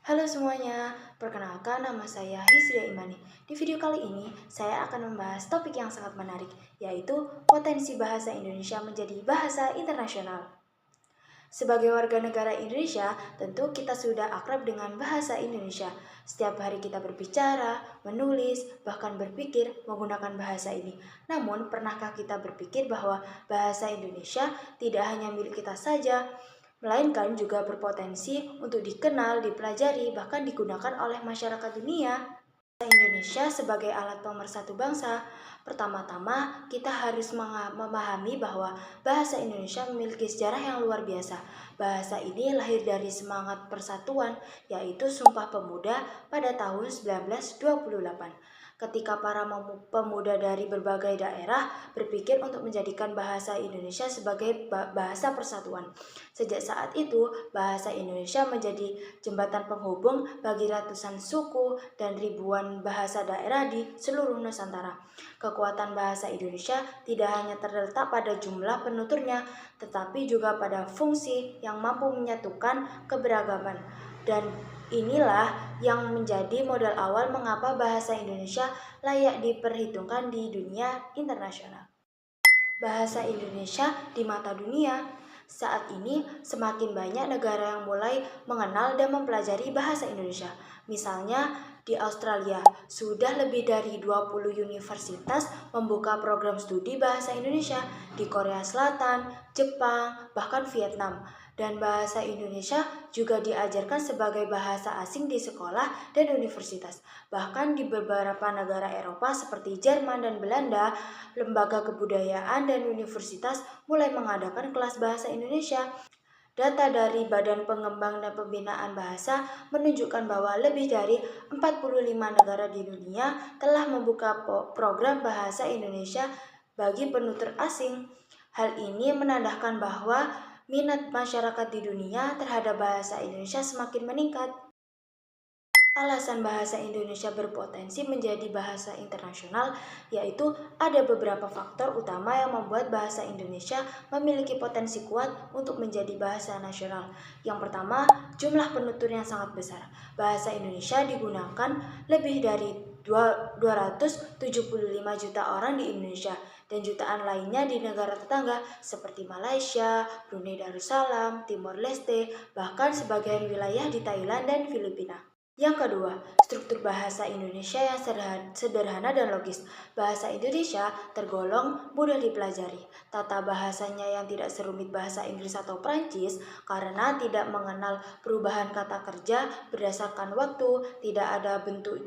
Halo semuanya, perkenalkan nama saya Hizria Imani. Di video kali ini, saya akan membahas topik yang sangat menarik, yaitu potensi bahasa Indonesia menjadi bahasa internasional. Sebagai warga negara Indonesia, tentu kita sudah akrab dengan bahasa Indonesia. Setiap hari kita berbicara, menulis, bahkan berpikir menggunakan bahasa ini. Namun, pernahkah kita berpikir bahwa bahasa Indonesia tidak hanya milik kita saja, melainkan juga berpotensi untuk dikenal, dipelajari, bahkan digunakan oleh masyarakat dunia? Indonesia sebagai alat pemersatu bangsa. Pertama-tama, kita harus memahami bahwa bahasa Indonesia memiliki sejarah yang luar biasa. Bahasa ini lahir dari semangat persatuan, yaitu Sumpah Pemuda pada tahun 1928. Ketika para pemuda dari berbagai daerah berpikir untuk menjadikan bahasa Indonesia sebagai bahasa persatuan. Sejak saat itu, bahasa Indonesia menjadi jembatan penghubung bagi ratusan suku dan ribuan bahasa daerah di seluruh Nusantara. Kekuatan bahasa Indonesia tidak hanya terletak pada jumlah penuturnya, tetapi juga pada fungsi yang mampu menyatukan keberagaman. Dan inilah yang menjadi modal awal mengapa bahasa Indonesia layak diperhitungkan di dunia internasional. Bahasa Indonesia di mata dunia. Saat ini semakin banyak negara yang mulai mengenal dan mempelajari bahasa Indonesia. Misalnya di Australia, sudah lebih dari 20 universitas membuka program studi bahasa Indonesia. Di Korea Selatan, Jepang, bahkan Vietnam. Dan bahasa Indonesia juga diajarkan sebagai bahasa asing di sekolah dan universitas. Bahkan di beberapa negara Eropa seperti Jerman dan Belanda, lembaga kebudayaan dan universitas mulai mengadakan kelas bahasa Indonesia. Data dari Badan Pengembang dan Pembinaan Bahasa menunjukkan bahwa lebih dari 45 negara di dunia telah membuka program bahasa Indonesia bagi penutur asing. Hal ini menandakan bahwa minat masyarakat di dunia terhadap bahasa Indonesia semakin meningkat. Alasan bahasa Indonesia berpotensi menjadi bahasa internasional yaitu ada beberapa faktor utama yang membuat bahasa Indonesia memiliki potensi kuat untuk menjadi bahasa nasional. Yang pertama, jumlah penutur yang sangat besar. Bahasa Indonesia digunakan lebih dari 275 juta orang di Indonesia dan jutaan lainnya di negara tetangga seperti Malaysia, Brunei Darussalam, Timor Leste, bahkan sebagian wilayah di Thailand dan Filipina. Yang kedua, struktur bahasa Indonesia yang sederhana dan logis. Bahasa Indonesia tergolong mudah dipelajari. Tata bahasanya yang tidak serumit bahasa Inggris atau Prancis karena tidak mengenal perubahan kata kerja berdasarkan waktu, tidak ada bentuk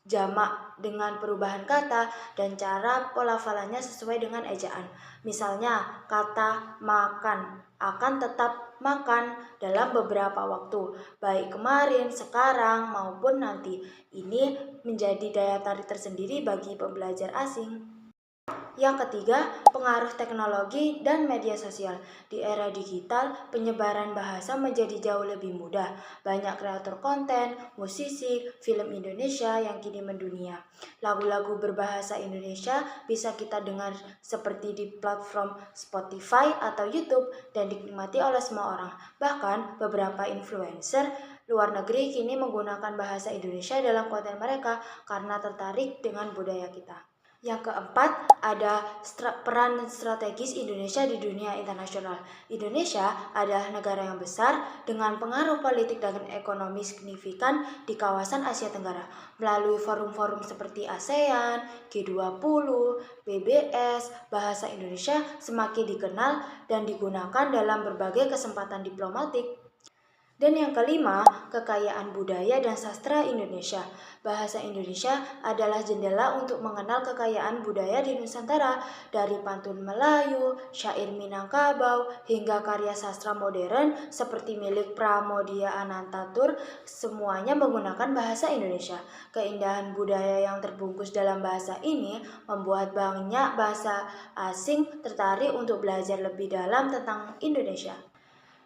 jamak dengan perubahan kata, dan cara pelafalannya sesuai dengan ejaan. Misalnya, kata makan akan tetap makan dalam beberapa waktu, baik kemarin, sekarang, maupun nanti. Ini menjadi daya tarik tersendiri bagi pembelajar asing. Yang ketiga, pengaruh teknologi dan media sosial. Di era digital, penyebaran bahasa menjadi jauh lebih mudah. Banyak kreator konten, musisi, film Indonesia yang kini mendunia. Lagu-lagu berbahasa Indonesia bisa kita dengar seperti di platform Spotify atau YouTube dan dinikmati oleh semua orang. Bahkan, beberapa influencer luar negeri kini menggunakan bahasa Indonesia dalam konten mereka karena tertarik dengan budaya kita. Yang keempat, ada peran strategis Indonesia di dunia internasional. Indonesia adalah negara yang besar dengan pengaruh politik dan ekonomi signifikan di kawasan Asia Tenggara. Melalui forum-forum seperti ASEAN, G20, BBS, bahasa Indonesia semakin dikenal dan digunakan dalam berbagai kesempatan diplomatik. Dan yang kelima, kekayaan budaya dan sastra Indonesia. Bahasa Indonesia adalah jendela untuk mengenal kekayaan budaya di Nusantara, dari pantun Melayu, syair Minangkabau, hingga karya sastra modern seperti milik Pramoedya Anantatur, semuanya menggunakan bahasa Indonesia. Keindahan budaya yang terbungkus dalam bahasa ini membuat banyak bahasa asing tertarik untuk belajar lebih dalam tentang Indonesia.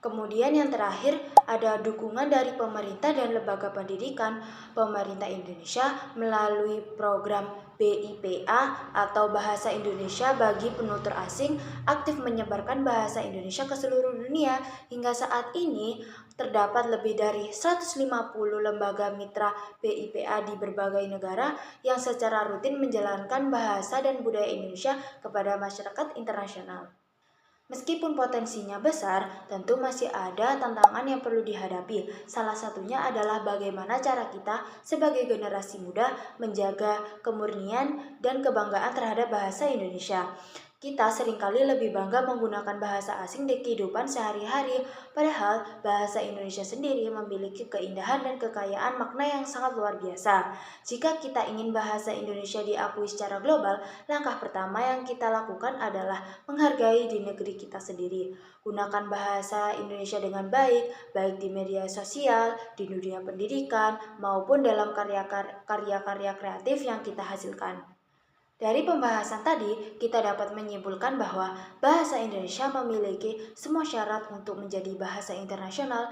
Kemudian yang terakhir ada dukungan dari pemerintah dan lembaga pendidikan. Pemerintah Indonesia melalui program BIPA atau Bahasa Indonesia bagi penutur asing aktif menyebarkan bahasa Indonesia ke seluruh dunia. Hingga saat ini terdapat lebih dari 150 lembaga mitra BIPA di berbagai negara yang secara rutin menjalankan bahasa dan budaya Indonesia kepada masyarakat internasional. Meskipun potensinya besar, tentu masih ada tantangan yang perlu dihadapi. Salah satunya adalah bagaimana cara kita sebagai generasi muda menjaga kemurnian dan kebanggaan terhadap bahasa Indonesia. Kita seringkali lebih bangga menggunakan bahasa asing di kehidupan sehari-hari, padahal bahasa Indonesia sendiri memiliki keindahan dan kekayaan makna yang sangat luar biasa. Jika kita ingin bahasa Indonesia diakui secara global, langkah pertama yang kita lakukan adalah menghargai di negeri kita sendiri. Gunakan bahasa Indonesia dengan baik, baik di media sosial, di dunia pendidikan, maupun dalam karya-karya kreatif yang kita hasilkan. Dari pembahasan tadi, kita dapat menyimpulkan bahwa bahasa Indonesia memiliki semua syarat untuk menjadi bahasa internasional,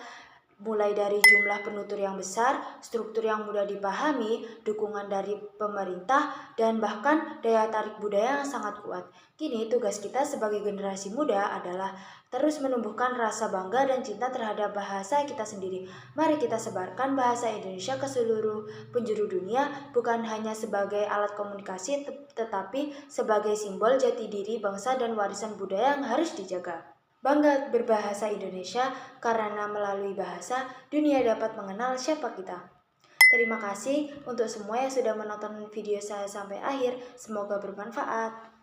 mulai dari jumlah penutur yang besar, struktur yang mudah dipahami, dukungan dari pemerintah, dan bahkan daya tarik budaya yang sangat kuat. Kini tugas kita sebagai generasi muda adalah terus menumbuhkan rasa bangga dan cinta terhadap bahasa kita sendiri. Mari kita sebarkan bahasa Indonesia ke seluruh penjuru dunia, bukan hanya sebagai alat komunikasi, tetapi sebagai simbol jati diri bangsa dan warisan budaya yang harus dijaga. Bangga berbahasa Indonesia karena melalui bahasa dunia dapat mengenal siapa kita. Terima kasih untuk semua yang sudah menonton video saya sampai akhir. Semoga bermanfaat.